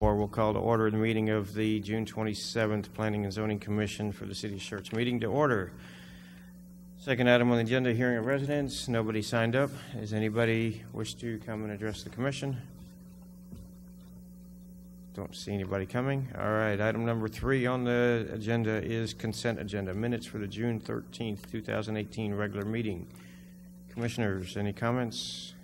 Or we'll call to order the meeting of the June 27th Planning and Zoning Commission for the City of Schertz meeting to order. Second item on the agenda, hearing of residents. Nobody signed up. Does anybody wish to come and address the commission? Don't see anybody coming. All right, item number 3 on the agenda is consent agenda, minutes for the June 13th, 2018 regular meeting. Commissioners, any comments?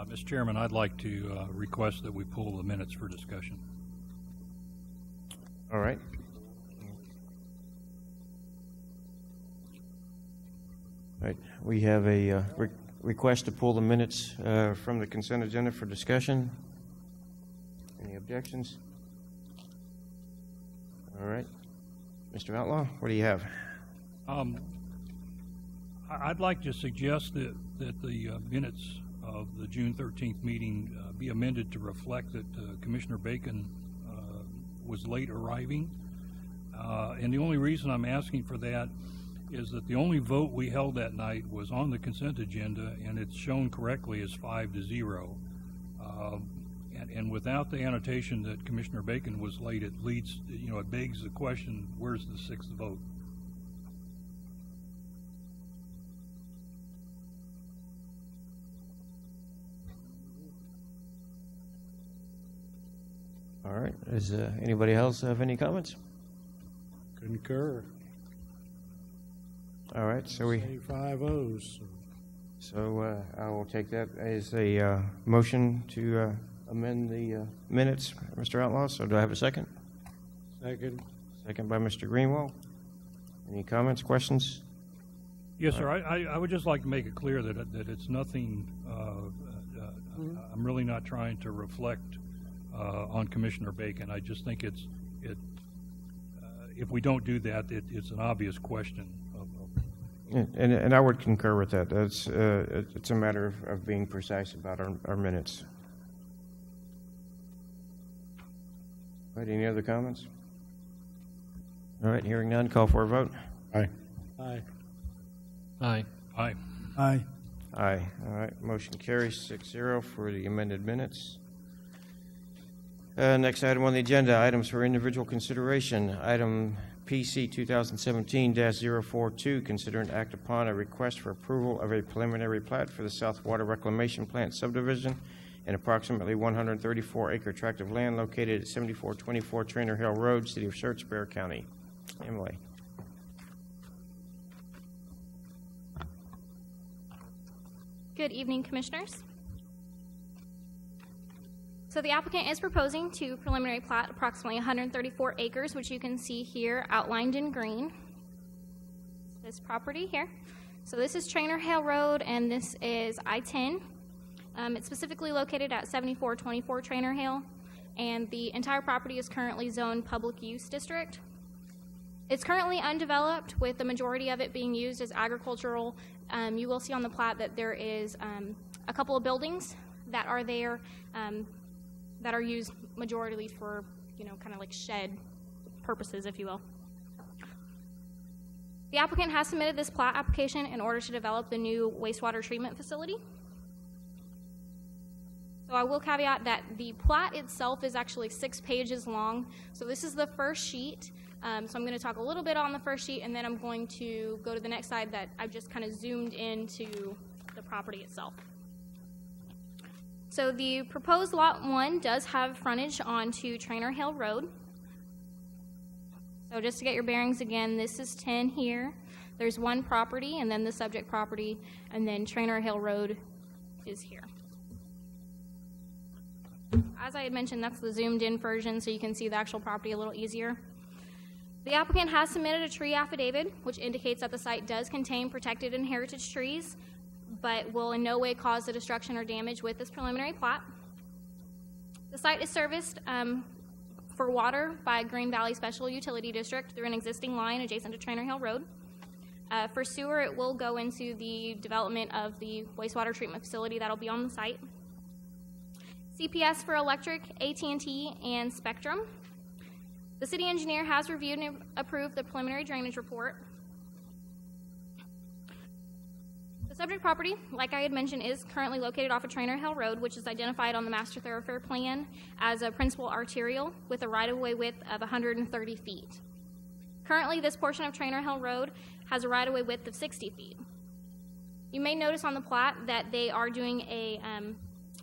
Mr. Chairman, I'd like to request that we pull the minutes for discussion. All right. All right. We have a request to pull the minutes from the consent agenda for discussion. Any objections? All right. Mr. Outlaw, what do you have? I'd like to suggest that the minutes of the June 13th meeting be amended to reflect that Commissioner Bacon was late arriving. And the only reason I'm asking for that is that the only vote we held that night was on the consent agenda, and it's shown correctly as 5-0. And without the annotation that Commissioner Bacon was late, it leads, it begs the question, where's the 6th vote? All right. Does anybody else have any comments? Concur. All right. So we 5-0s. So I will take that as a motion to amend the minutes, Mr. Outlaw. So do I have a second? Second. Second by Mr. Greenwald. Any comments, questions? Yes, sir. I would just like to make it clear that it's nothing. I'm really not trying to reflect on Commissioner Bacon. I just think if we don't do that, it's an obvious question. And I would concur with that. That's it's a matter of being precise about our minutes. All right, any other comments? All right, hearing none, call for a vote. Aye. Aye. Aye. Aye. Aye. Aye. All right, motion carries 6-0 for the amended minutes. Next item on the agenda, items for individual consideration. Item PC 2017-042, consider and act upon a request for approval of a preliminary plat for the South Water Reclamation Plant subdivision, an approximately 134-acre tract of land located at 7424 Trainer Hill Road, City of Schertz, Bexar County. Emily. Good evening, Commissioners. So the applicant is proposing to preliminary plat approximately 134 acres, which you can see here outlined in green. This property here. So this is Trainer Hill Road, and this is I-10. It's specifically located at 7424 Trainer Hill, and the entire property is currently zoned public use district. It's currently undeveloped, with the majority of it being used as agricultural. You will see on the plat that there is a couple of buildings that are there that are used majority for, kind of like shed purposes, if you will. The applicant has submitted this plat application in order to develop the new wastewater treatment facility. So I will caveat that the plat itself is actually 6 pages long. So this is the first sheet. So I'm going to talk a little bit on the first sheet, and then I'm going to go to the next side that I've just kind of zoomed into the property itself. So the proposed Lot 1 does have frontage onto Trainer Hill Road. So just to get your bearings again, this is 10 here. There's one property, and then the subject property, and then Trainer Hill Road is here. As I had mentioned, that's the zoomed in version, so you can see the actual property a little easier. The applicant has submitted a tree affidavit, which indicates that the site does contain protected and heritage trees, but will in no way cause the destruction or damage with this preliminary plat. The site is serviced for water by Green Valley Special Utility District through an existing line adjacent to Trainer Hill Road. For sewer, it will go into the development of the wastewater treatment facility that'll be on the site. CPS for electric, AT&T, and Spectrum. The city engineer has reviewed and approved the preliminary drainage report. The subject property, like I had mentioned, is currently located off of Trainer Hill Road, which is identified on the master thoroughfare plan as a principal arterial with a right-of-way width of 130 feet. Currently, this portion of Trainer Hill Road has a right-of-way width of 60 feet. You may notice on the plat that they are doing a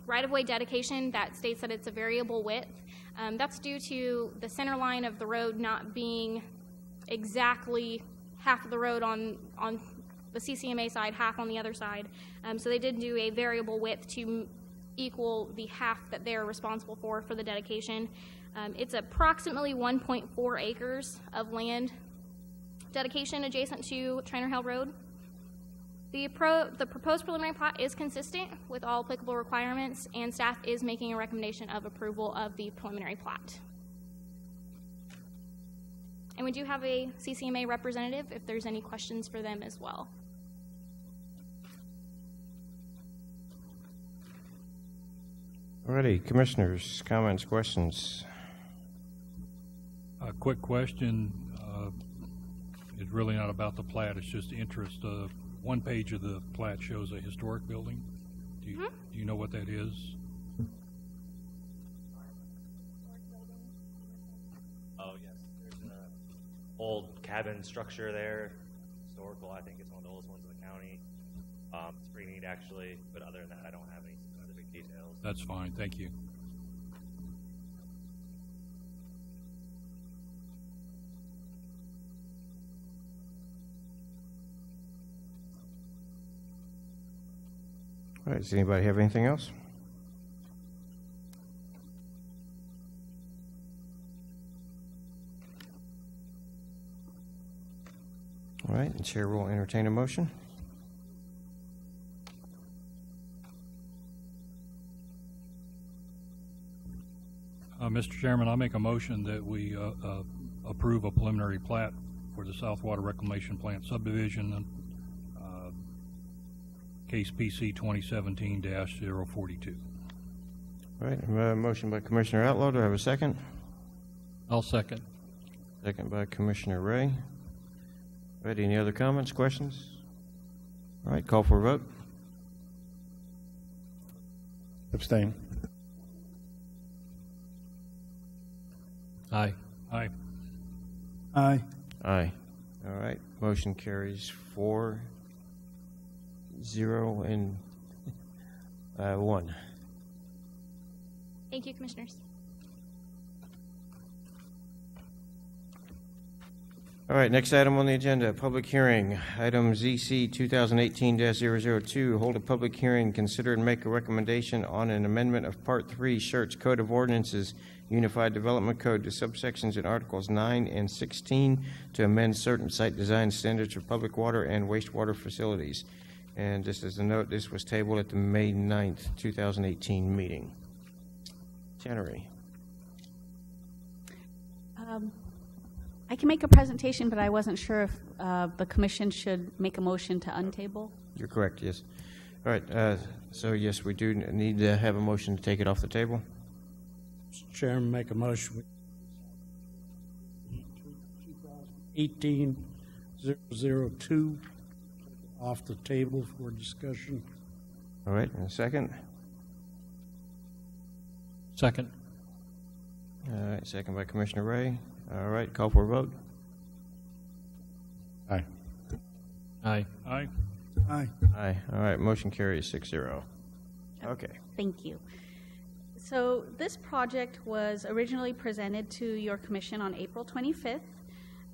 right-of-way dedication that states that it's a variable width. That's due to the center line of the road not being exactly half of the road on the CCMA side, half on the other side. So they did do a variable width to equal the half that they're responsible for the dedication. It's approximately 1.4 acres of land dedication adjacent to Trainer Hill Road. The proposed preliminary plat is consistent with all applicable requirements, and staff is making a recommendation of approval of the preliminary plat. And we do have a CCMA representative if there's any questions for them as well. Alrighty, commissioners, comments, questions? A quick question. It's really not about the plat, it's just interest. One page of the plat shows a historic building. Do you know what that is? Oh, yes. There's an old cabin structure there. Historical, I think it's one of the oldest ones in the county. It's pretty neat, actually. But other than that, I don't have any specific details. That's fine, thank you. All right, does anybody have anything else? All right, the chair will entertain a motion. Mr. Chairman, I make a motion that we approve a preliminary plat for the South Water Reclamation Plant subdivision, case PC 2017-042. All right, motion by Commissioner Outlaw. Do I have a second? I'll second. Second by Commissioner Ray. All right, any other comments, questions? All right, call for a vote. Abstain. Aye. Aye. Aye. Aye. All right, motion carries 4-0 and 1. Thank you, commissioners. All right, next item on the agenda, public hearing. Item ZC 2018-002, hold a public hearing, consider and make a recommendation on an amendment of Part 3 Schertz Code of Ordinances, Unified Development Code to subsections in Articles 9 and 16 to amend certain site design standards for public water and wastewater facilities. And just as a note, this was tabled at the May 9th, 2018 meeting. Chenery. I can make a presentation, but I wasn't sure if the commission should make a motion to untable. You're correct, yes. All right, so yes, we do need to have a motion to take it off the table. Mr. Chairman, make a motion. 18-002 off the table for discussion. All right, and a second. Second. All right, second by Commissioner Ray. All right, call for a vote. Aye. Aye. Aye. Aye. Aye. All right, motion carries 6-0. Okay. Thank you. So this project was originally presented to your commission on April 25th,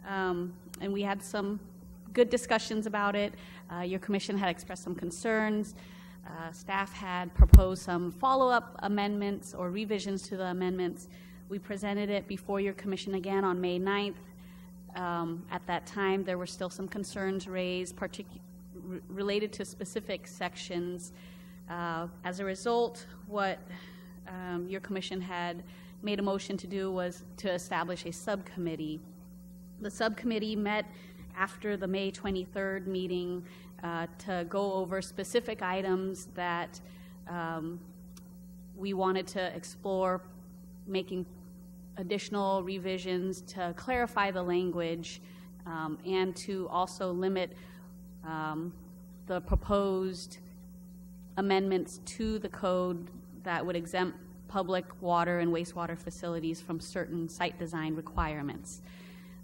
and we had some good discussions about it. Your commission had expressed some concerns. Staff had proposed some follow-up amendments or revisions to the amendments. We presented it before your commission again on May 9th. At that time, there were still some concerns raised related to specific sections. As a result, what your commission had made a motion to do was to establish a subcommittee. The subcommittee met after the May 23rd meeting to go over specific items that we wanted to explore, making additional revisions to clarify the language and to also limit the proposed amendments to the code that would exempt public water and wastewater facilities from certain site design requirements.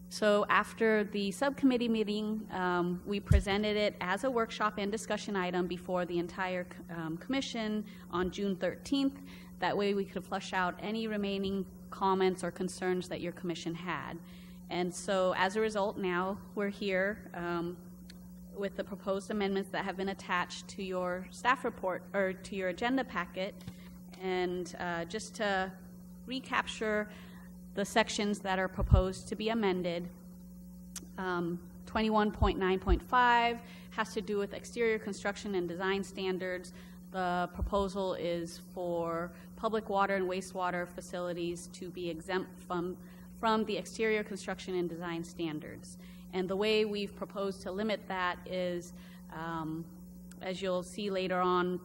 So after the subcommittee meeting, we presented it as a workshop and discussion item before the entire commission on June 13th. That way we could flush out any remaining comments or concerns that your commission had. And so as a result, now we're here with the proposed amendments that have been attached to your staff report or to your agenda packet. And just to recapture the sections that are proposed to be amended, 21.9.5 has to do with exterior construction and design standards. The proposal is for public water and wastewater facilities to be exempt from the exterior construction and design standards. And the way we've proposed to limit that is, as you'll see later on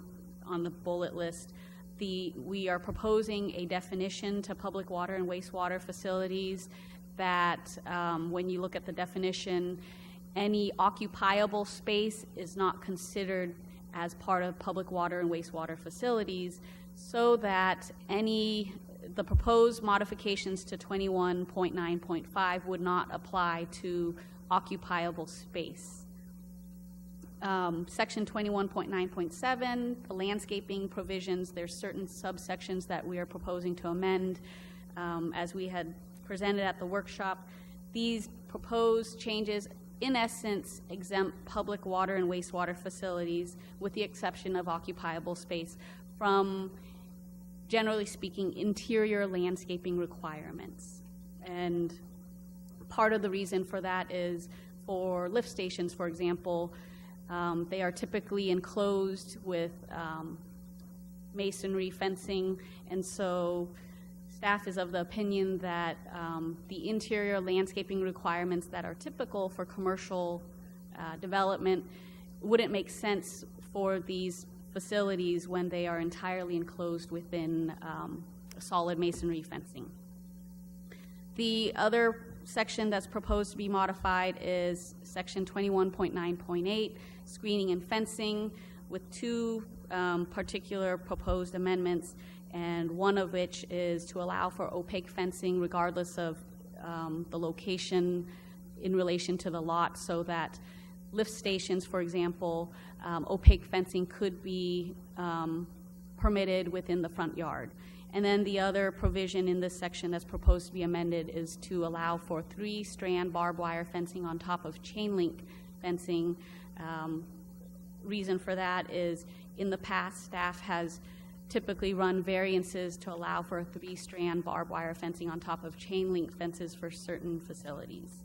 the bullet list, we are proposing a definition to public water and wastewater facilities that when you look at the definition, any occupiable space is not considered as part of public water and wastewater facilities, so that the proposed modifications to 21.9.5 would not apply to occupiable space. Section 21.9.7, the landscaping provisions, there's certain subsections that we are proposing to amend. As we had presented at the workshop, these proposed changes in essence exempt public water and wastewater facilities, with the exception of occupiable space, from, generally speaking, interior landscaping requirements. And part of the reason for that is for lift stations, for example, they are typically enclosed with masonry fencing, and so staff is of the opinion that the interior landscaping requirements that are typical for commercial development wouldn't make sense for these facilities when they are entirely enclosed within solid masonry fencing. The other section that's proposed to be modified is section 21.9.8, screening and fencing, with two particular proposed amendments, and one of which is to allow for opaque fencing regardless of the location in relation to the lot, so that lift stations, for example, opaque fencing could be permitted within the front yard. And then the other provision in this section that's proposed to be amended is to allow for 3-strand barbed wire fencing on top of chain link fencing. Reason for that is in the past, staff has typically run variances to allow for a 3-strand barbed wire fencing on top of chain link fences for certain facilities.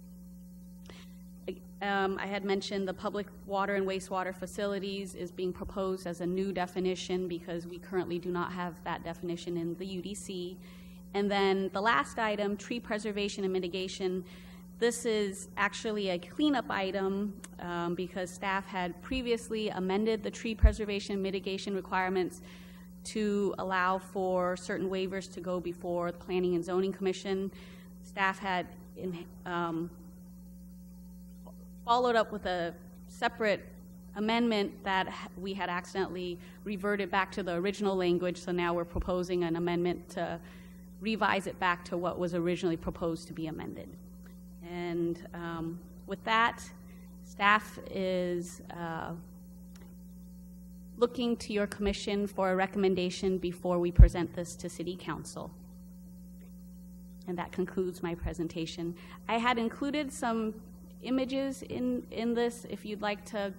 I had mentioned the public water and wastewater facilities is being proposed as a new definition because we currently do not have that definition in the UDC. And then the last item, tree preservation and mitigation, this is actually a cleanup item because staff had previously amended the tree preservation and mitigation requirements to allow for certain waivers to go before the Planning and Zoning Commission. Staff had followed up with a separate amendment that we had accidentally reverted back to the original language, so now we're proposing an amendment to revise it back to what was originally proposed to be amended. And with that, staff is looking to your commission for a recommendation before we present this to City Council. And that concludes my presentation. I had included some images in this. If you'd like to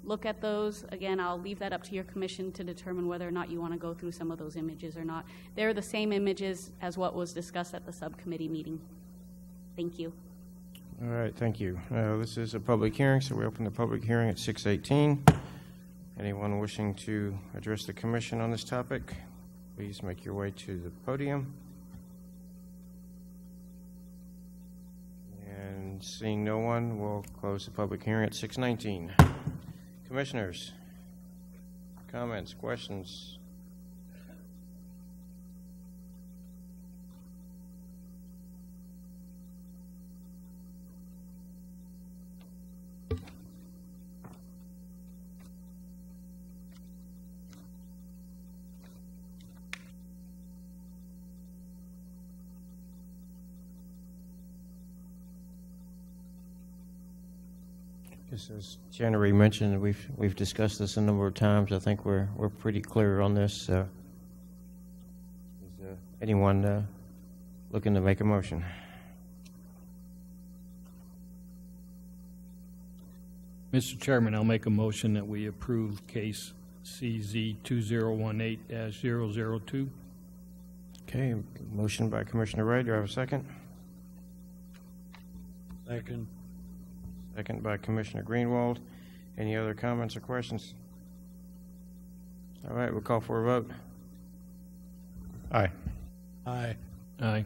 look at those, again, I'll leave that up to your commission to determine whether or not you want to go through some of those images or not. They're the same images as what was discussed at the subcommittee meeting. Thank you. All right, thank you. This is a public hearing, so we open the public hearing at 6:18. Anyone wishing to address the commission on this topic, please make your way to the podium. And seeing no one, we'll close the public hearing at 6:19. Commissioners, comments, questions? Just as January mentioned, we've discussed this a number of times. I think we're pretty clear on this. Is anyone looking to make a motion? Mr. Chairman, I'll make a motion that we approve case CZ 2018-002. Okay, motion by Commissioner Ray. Do I have a second? Second. Second by Commissioner Greenwald. Any other comments or questions? All right, we'll call for a vote. Aye. Aye. Aye.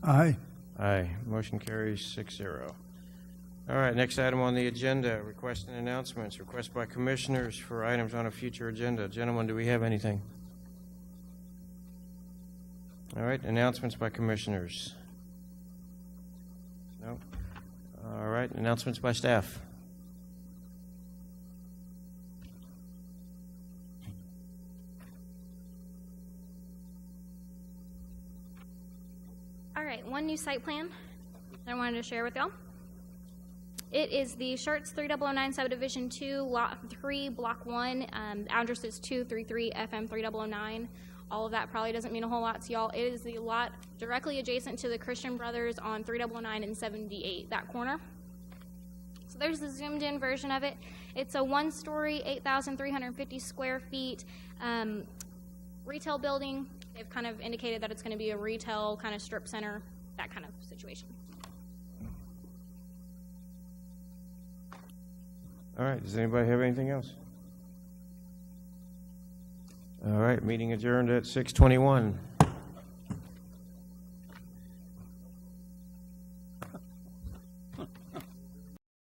Aye. Aye. Motion carries 6-0. All right, next item on the agenda, requests and announcements. Requests by commissioners for items on a future agenda. Gentlemen, do we have anything? All right, announcements by commissioners. No? All right, announcements by staff. All right, one new site plan that I wanted to share with y'all. It is the Schertz 3009 Subdivision 2, Lot 3, Block 1. Address is 233 FM 3009. All of that probably doesn't mean a whole lot to y'all. It is the lot directly adjacent to the Christian Brothers on 3009 and 78, that corner. So there's the zoomed in version of it. It's a one-story, 8,350 square feet retail building. They've kind of indicated that it's going to be a retail kind of strip center, that kind of situation. All right, does anybody have anything else? All right, meeting adjourned at 6:21.